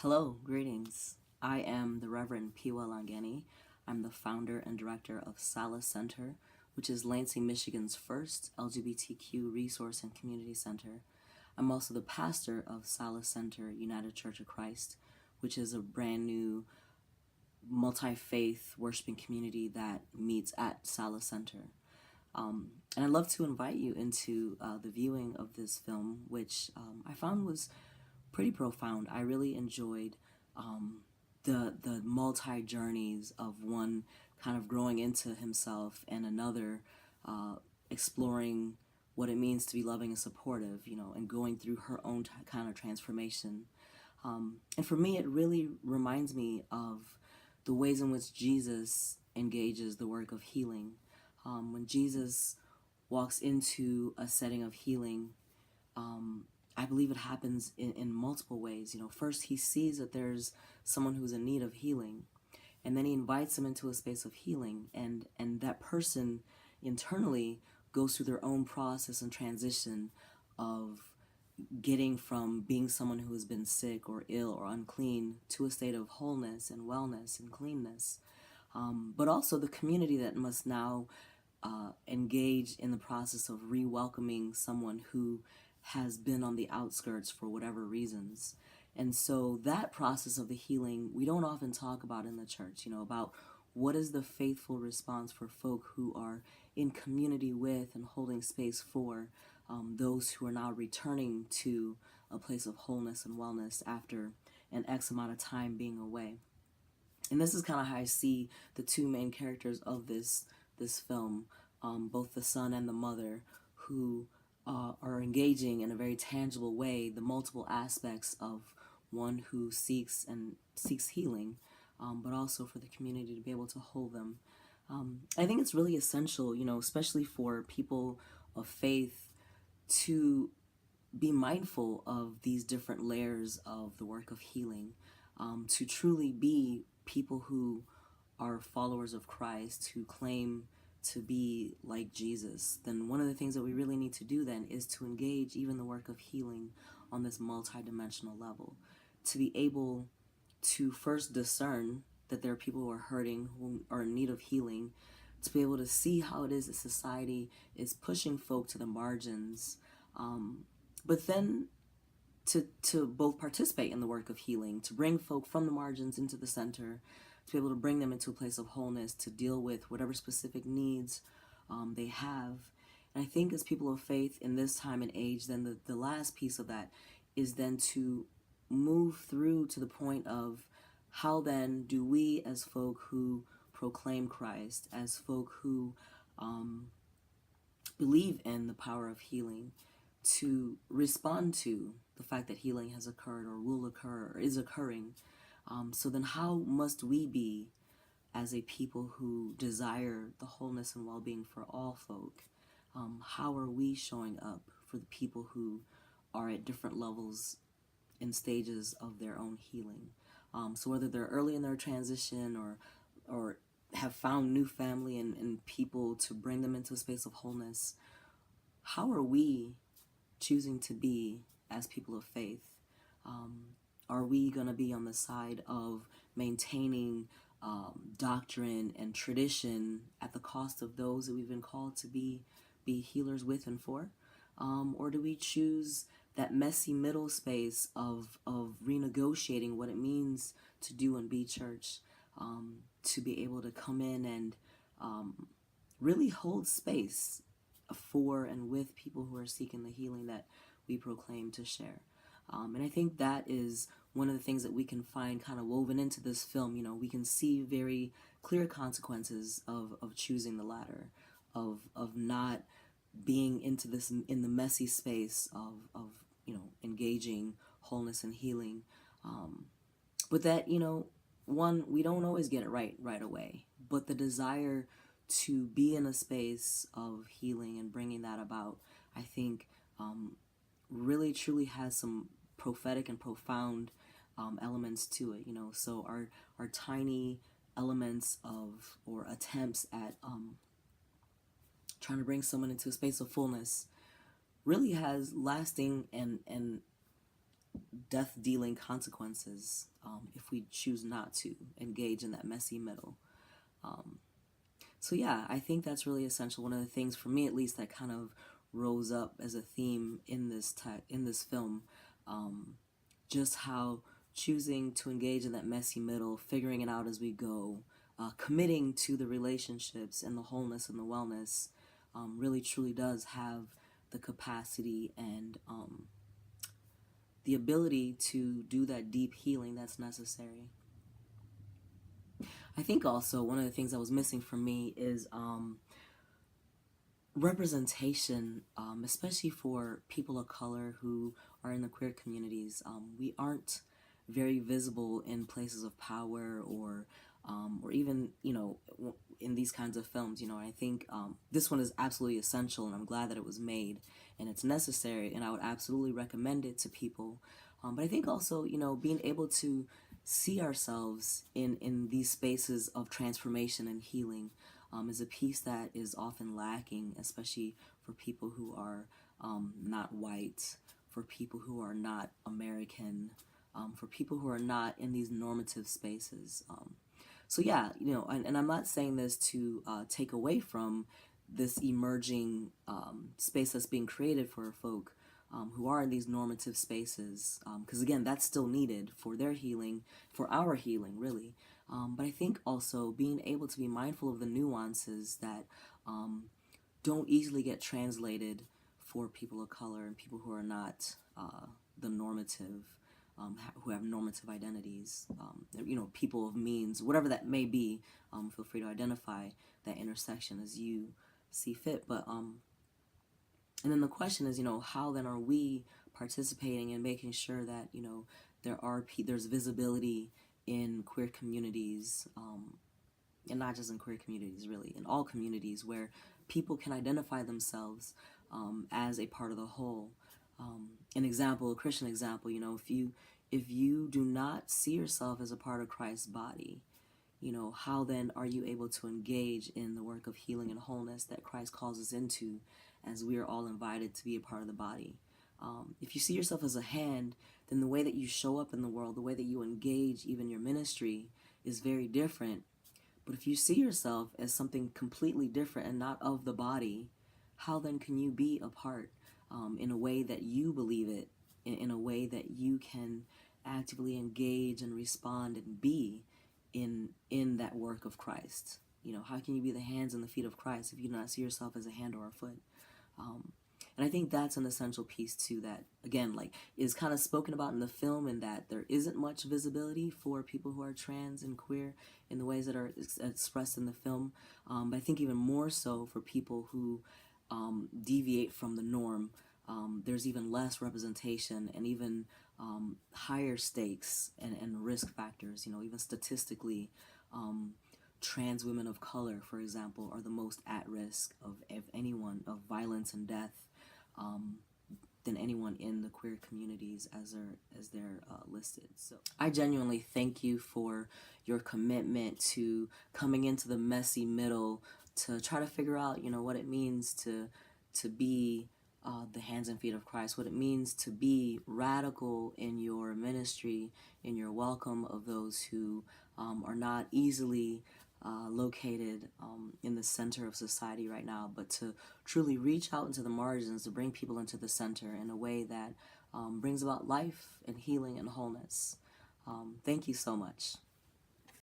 Hello, greetings. I am the Reverend Phiwa Langeni. I'm the founder and director of Sala Center, which is Lansing, Michigan's first LGBTQ resource and community center. I'm also the pastor of Sala Center United Church of Christ, which is a brand new multi-faith worshiping community that meets at Sala Center. And I'd love to invite you into the viewing of this film, which I found was pretty profound. I really enjoyed the multi journeys of one kind of growing into himself and another exploring what it means to be loving and supportive, and going through her own kind of transformation. And for me, it really reminds me of the ways in which Jesus engages the work of healing. When Jesus walks into a setting of healing, I believe it happens in multiple ways. First he sees that there's someone who's in need of healing, and then he invites them into a space of healing, and that person internally goes through their own process and transition of getting from being someone who has been sick or ill or unclean to a state of wholeness and wellness and cleanness. But also the community that must now engage in the process of re-welcoming someone who has been on the outskirts for whatever reasons. And so that process of the healing, we don't often talk about in the church, about what is the faithful response for folk who are in community with and holding space for those who are now returning to a place of wholeness and wellness after an X amount of time being away. And this is kind of how I see the two main characters of this film, both the son and the mother, who are engaging in a very tangible way the multiple aspects of one who seeks healing, but also for the community to be able to hold them. I think it's really essential, especially for people of faith, to be mindful of these different layers of the work of healing, to truly be people who are followers of Christ, who claim to be like Jesus. Then one of the things that we really need to do then is to engage even the work of healing on this multidimensional level, to be able to first discern that there are people who are hurting, who are in need of healing, to be able to see how it is that society is pushing folk to the margins, but then to both participate in the work of healing, to bring folk from the margins into the center, to be able to bring them into a place of wholeness, to deal with whatever specific needs they have. And I think as people of faith in this time and age, then the last piece of that is then to move through to the point of how then do we as folk who proclaim Christ, as folk who believe in the power of healing, to respond to the fact that healing has occurred or will occur or is occurring. So then how must we be as a people who desire the wholeness and well-being for all folk? How are we showing up for the people who are at different levels and stages of their own healing? So whether they're early in their transition or have found new family and people to bring them into a space of wholeness, how are we choosing to be as people of faith? Are we going to be on the side of maintaining doctrine and tradition at the cost of those that we've been called to be healers with and for? Or do we choose that messy middle space of renegotiating what it means to do and be church, to be able to come in and really hold space for and with people who are seeking the healing that we proclaim to share? And I think that is one of the things that we can find kind of woven into this film. We can see very clear consequences of choosing the latter, of not being into this in the messy space of engaging wholeness and healing. But that, one, we don't always get it right away, but the desire to be in a space of healing and bringing that about, I think, really truly has some prophetic and profound elements to it. So our tiny elements of or attempts at trying to bring someone into a space of fullness really has lasting and death-dealing consequences if we choose not to engage in that messy middle. So yeah, I think that's really essential. One of the things, for me at least, that kind of rose up as a theme in this film, just how choosing to engage in that messy middle, figuring it out as we go, committing to the relationships and the wholeness and the wellness, really truly does have the capacity and the ability to do that deep healing that's necessary. I think also one of the things that was missing for me is representation, especially for people of color who are in the queer communities. We aren't very visible in places of power or even, in these kinds of films. I think this one is absolutely essential, and I'm glad that it was made, and it's necessary, and I would absolutely recommend it to people. But I think also, being able to see ourselves in these spaces of transformation and healing is a piece that is often lacking, especially for people who are not white, for people who are not American, for people who are not in these normative spaces. So yeah, and I'm not saying this to take away from this emerging space that's being created for folk who are in these normative spaces, because again, that's still needed for their healing, for our healing, really. But I think also being able to be mindful of the nuances that don't easily get translated for people of color and people who are not the normative, who have normative identities, people of means, whatever that may be. Feel free to identify that intersection as you see fit. But and then the question is, how then are we participating and making sure that there's visibility in queer communities, and not just in queer communities, really, in all communities where people can identify themselves as a part of the whole. A Christian example, if you do not see yourself as a part of Christ's body, how then are you able to engage in the work of healing and wholeness that Christ calls us into, as we are all invited to be a part of the body? If you see yourself as a hand, then the way that you show up in the world, the way that you engage even your ministry, is very different. But if you see yourself as something completely different and not of the body, how then can you be a part in a way that you believe it, in a way that you can actively engage and respond and be in that work of Christ? How can you be the hands and the feet of Christ if you do not see yourself as a hand or a foot? And I think that's an essential piece too, that again, is kind of spoken about in the film, and that there isn't much visibility for people who are trans and queer in the ways that are expressed in the film. But I think even more so for people who deviate from the norm. There's even less representation and even higher stakes and risk factors. Even statistically, trans women of color, for example, are the most at risk of anyone of violence and death than anyone in the queer communities as they're listed. So I genuinely thank you for your commitment to coming into the messy middle to try to figure out, what it means to be the hands and feet of Christ, what it means to be radical in your ministry, in your welcome of those who are not easily located in the center of society right now, but to truly reach out into the margins, to bring people into the center in a way that brings about life and healing and wholeness. Thank you so much.